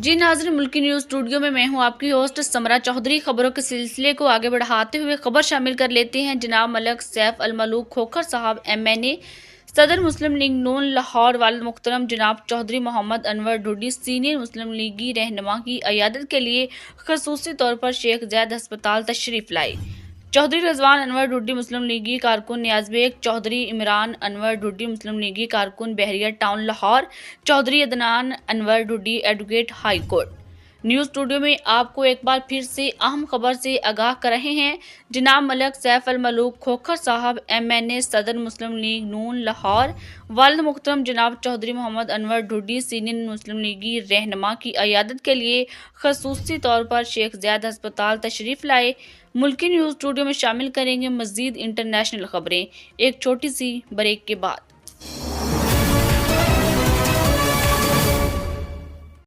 جی ناظرین، ملکی news studio میں ہوں آپ کی ہوسٹ سمرا چودھری۔ خبروں کے سلسلے کو آگے بڑھاتے ہوئے خبر شامل کر لیتے ہیں۔ جناب ملک سیف الملوک کھوکھر صاحب MNA، صدر مسلم لیگ نون لاہور، والد محترم جناب چودھری محمد انور ڈھوڈی سینئر مسلم لیگی رہنما کی عیادت کے لیے خصوصی طور پر شیخ زاید ہسپتال تشریف لائے۔ چودھری رضوان انور ڈھوڈی مسلم لیگی کارکن، نیاز بیگ چودھری، عمران انور ڈھوڈی مسلم لیگی کارکن Bahria town Lahore, Chaudhry Adnan Anwar Dhudi advocate high court. News studio میں آپ کو ایک بار پھر سے اہم خبر سے آگاہ کر رہے ہیں۔ جناب ملک سیف الملوک کھوکھر صاحب MNA، صدر مسلم لیگ نون لاہور، والد محترم جناب چودھری محمد انور ڈھوڈی سینئر مسلم لیگی رہنما کی عیادت کے لیے خصوصی طور پر شیخ زاید ہسپتال تشریف لائے۔ ملکی نیوز اسٹوڈیو میں شامل کریں گے مزید انٹرنیشنل خبریں ایک چھوٹی سی بریک کے بعد۔